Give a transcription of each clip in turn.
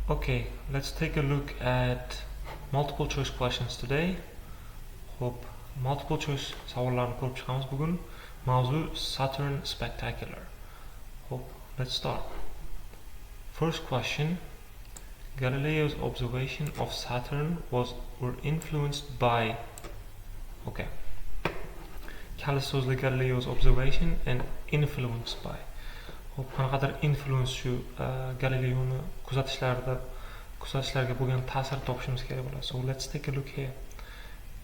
Okay, let's take a look at multiple choice questions today. Hope multiple choice savollarni ko'rib chiqamiz bugun. Mavzu Saturn Spectacular. Hope let's start. First question. Galileo's observation of Saturn were influenced by. Okay. Kalisi so'zli Galileo's observation and influenced by. Hop, qanaqadir influence shu Galileoni kuzatishlarga bo'lgan ta'sir topishimiz kerak bo'ladi. So let's take a look here.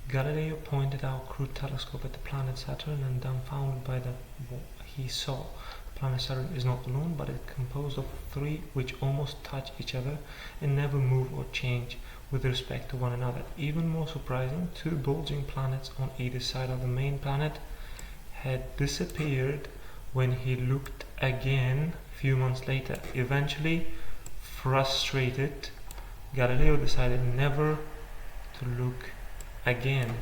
Galileo pointed our crude telescope at the planet Saturn and dumbfounded by what he saw. The planet Saturn is not alone, but it's composed of three which almost touch each other and never move or change with respect to one another. Even more surprising, two bulging planets on either side of the main planet had disappeared when he looked again a few months later. Eventually, frustrated, Galileo decided never to look again.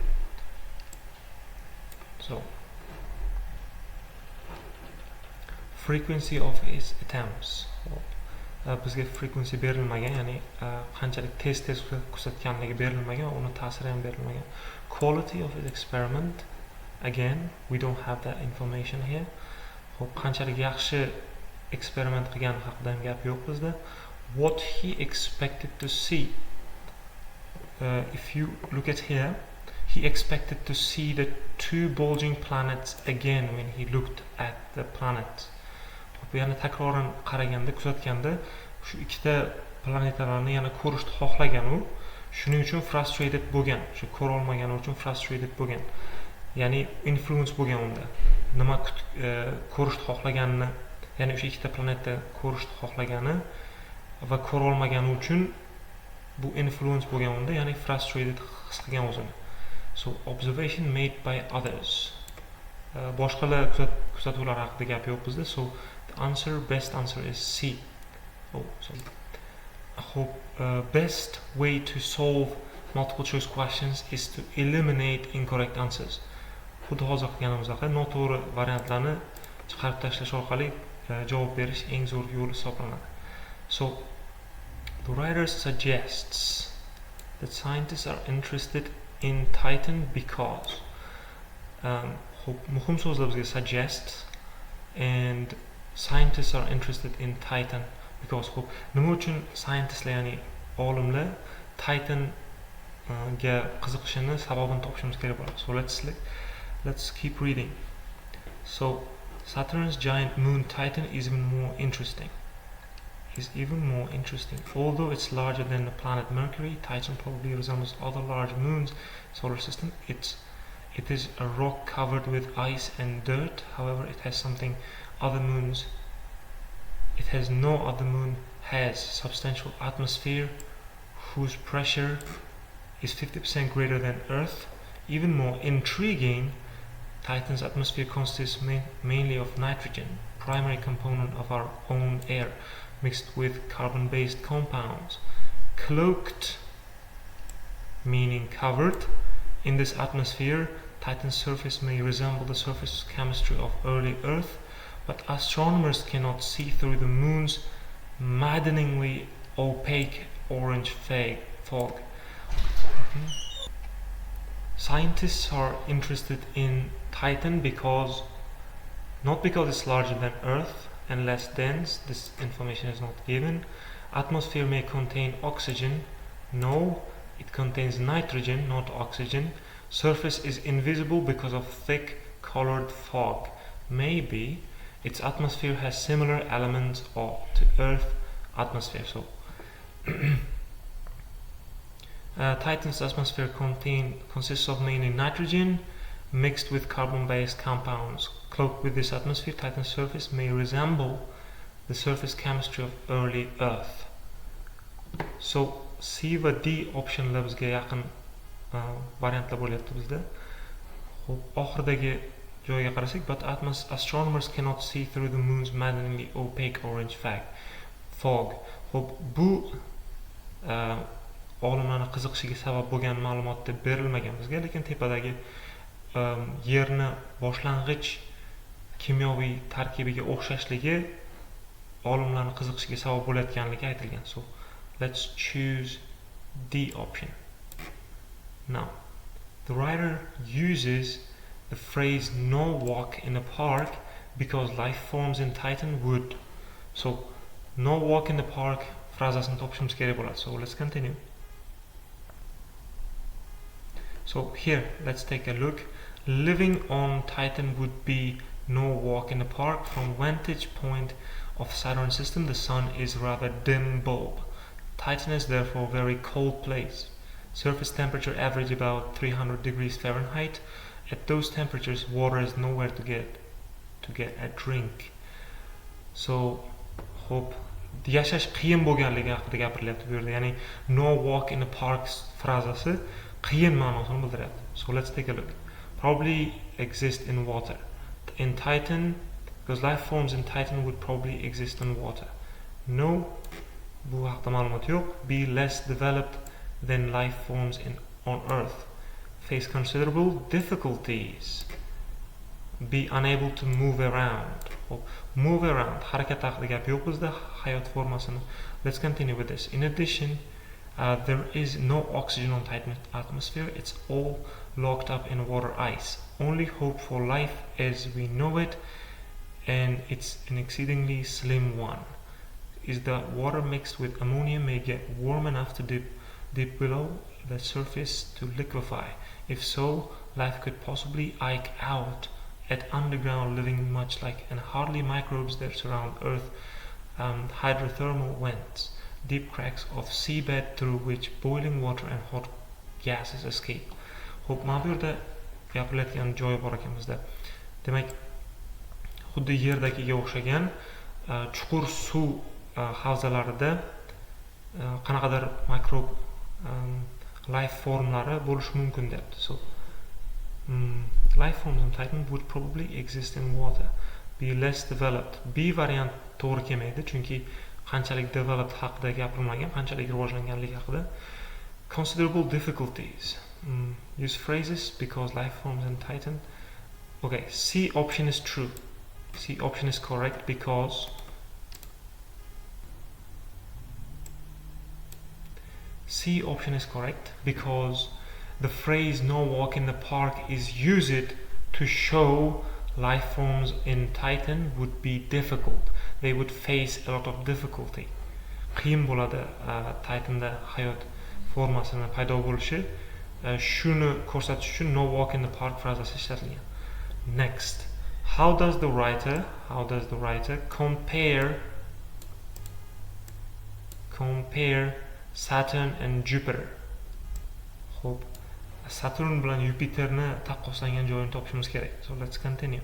So, frequency of his attempts. Bizga frequency berilmagan, ya'ni qanchalik tez kuzatganligi berilmagan, uni ta'siri ham berilmagan. Quality of his experiment, again, we don't have that information here. Hop, qanchalik yaxshi eksperiment qilgani haqida ham gap yo'q bizda. What he expected to see. If you look at here, he expected to see the two bulging planets again when he looked at the planets. Yani takroran qaraganda, kuzatganda shu ikkita planetalarni yana ko'rishni xohlagan u. Shuning uchun frustrated bo'lgan. Shu ko'ra olmagani uchun frustrated bo'lgan. Ya'ni influence bo'lgan unda. Nima ko'rishni xohlaganini, ya'ni o'sha ikkita planeta ko'rishni xohlagani va ko'ra olmagani uchun bu influence bo'lgan unda, ya'ni frustrated his qilgan o'zini. So observation made by others. Boshqalar kuzatuvlar haqida gap yo'q bizda. So the best answer is C. Oh, sorry. I hope best way to solve multiple choice questions is to eliminate incorrect answers. Xuddi hozir qilganimizdek, noto'g'ri variantlarni chiqarib tashlash orqali javob berish eng zo'r yo'l hisoblanadi. So the writer suggests that scientists are interested in Titan because muhim so'zlar bizga suggest and scientists are interested in Titan because nima uchun scientistlar, ya'ni olimlar Titan ga qiziqishini sababini topishimiz kerak bo'ladi. So let's keep reading. So Saturn's giant moon Titan is even more interesting. Although it's larger than the planet Mercury, Titan probably resembles other large moons in the solar system. It is a rock covered with ice and dirt. However, it has no other moon has substantial atmosphere whose pressure is 50% greater than Earth. Even more intriguing, Titan's atmosphere consists mainly of nitrogen, primary component of our own air, mixed with carbon-based compounds. Cloaked, meaning covered, in this atmosphere, Titan's surface may resemble the surface chemistry of early Earth, but astronomers cannot see through the moon's maddeningly opaque orange fog. Scientists are interested in Titan not because it's larger than Earth and less dense. This information is not given. Atmosphere may contain oxygen. No, it contains nitrogen, not oxygen. Surface is invisible because of thick colored fog. Maybe its atmosphere has similar elements to Earth atmosphere. So Titan's atmosphere consists of mainly nitrogen mixed with carbon-based compounds. Cloaked with this atmosphere, Titan's surface may resemble the surface chemistry of early Earth. So C va D optionlar bizga yaqin variantlar bo'lyapti bizda. Xo'p, oxirdagi joyga qarasak, but astronomers cannot see through the moon's maddeningly opaque orange fog. Xo'p, bu olimlarni qiziqishiga sabab bo'lgan ma'lumot deb berilmagan bizga, lekin tepadagi yerni boshlang'ich kimyoviy tarkibiga o'xshashligi olimlarni qiziqishiga sabab bo'layotganligi aytilgan. So let's choose D option. Now, the writer uses the phrase no walk in the park because life forms in Titan would. So, no walk in the park phrasasini topishimiz kerak bo'ladi. So, let's continue. So, here, let's take a look. Living on Titan would be no walk in the park. From vantage point of Saturn system, the sun is rather dim bulb. Titan is therefore a very cold place. Surface temperature average about 300 degrees Fahrenheit. At those temperatures, water is nowhere to get a drink. So, hope yashash qiyin bo'lganligi haqida gapirilyapti bu yerda. Ya'ni no walk in the park frazasi qiyin ma'nosini bildiryapti. So let's take a look. Probably exist in water. In Titan, because life forms in Titan would probably exist in water. No, bu haqda ma'lumot yo'q. Be less developed than life forms on Earth. Face considerable difficulties. Be unable to move around. Move around. Harakat haqida gap yo'q bizda, hayot formasini. Let's continue with this. In addition, there is no oxygen on Titan atmosphere. It's all locked up in water ice. Only hope for life as we know it, and it's an exceedingly slim one, is that water mixed with ammonia may get warm enough to dip below the surface to liquefy. If so, life could possibly eke out at underground living much like and hardly microbes that surround Earth, hydrothermal vents, deep cracks of seabed through which boiling water and hot gases escape. Xo'p, mana bu yerda gapirilayotgan joyi bor ekan bizda. Demak, xuddi yerdagiga o'xshagan chuqur suv havzalarida qanaqadir mikrob life formlari bo'lishi mumkin deyapti. So, life forms in Titan would probably exist in water. Be less developed. B variant to'g'ri kelmaydi, chunki qanchalik developed haqida gapirilmagan, qanchalik rivojlanganligi haqida. Considerable difficulties. Use phrases because life forms in Titan. Okay, C option is true. C option is correct because C option is correct because the phrase no walk in the park is used to show life forms in Titan would be difficult. They would face a lot of difficulty. Qiyin bo'ladi Titanda hayot formasini paydo bo'lishi. Shuni ko'rsatish uchun no walk in the park frazasi ishlatilgan. Next, how does the writer compare Saturn and Jupiter? Xo'p, Saturn bilan Jupiterni taqqoslangan joyini topishimiz kerak. So let's continue.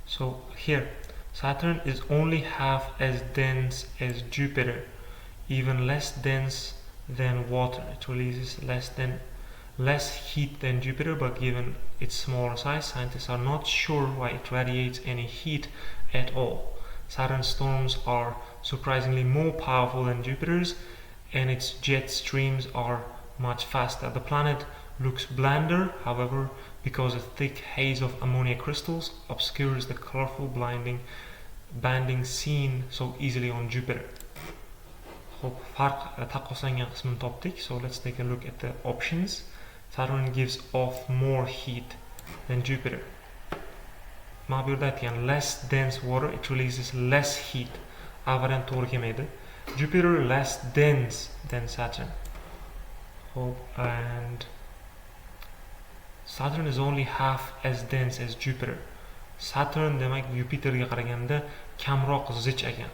So here, Saturn is only half as dense as Jupiter, even less dense than water. It releases less heat than Jupiter, but given its smaller size, scientists are not sure why it radiates any heat at all. Saturn's storms are surprisingly more powerful than Jupiter's, and its jet streams are much faster. The planet looks blander, however, because a thick haze of ammonia crystals obscures the colorful banding seen so easily on Jupiter. Xo'p, taqqoslangan qismini topdik. So let's take a look at the options. Saturn gives off more heat than Jupiter. Mana bu yerda aytgan less dense water, it releases less heat. A variant to'g'ri kelmaydi. Jupiter less dense than Saturn. Xo'p, and Saturn is only half as dense as Jupiter. Saturn demak Jupiterga qaraganda kamroq zich ekan.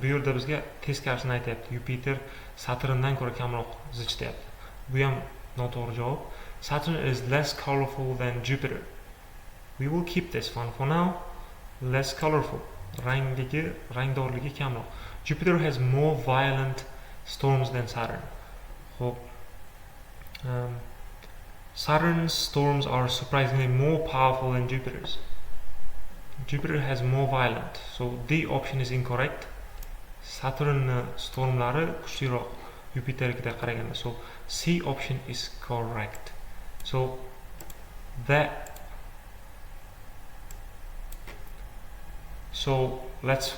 Bu yerda bizga teskarisini aytyapti. Jupiter Saturndan ko'ra kamroq zich deyapti. Bu ham noto'g'ri javob. Saturn is less colorful than Jupiter. We will keep this one for now. Less colorful. Rangdorligi kamroq. Jupiter has more violent storms than Saturn. Xo'p. Saturn's storms are surprisingly more powerful than Jupiter's. Jupiter has more violent. So D option is incorrect. Saturn stormlari kuchliroq Jupiterga qaraganda. So C option is correct. So that So let's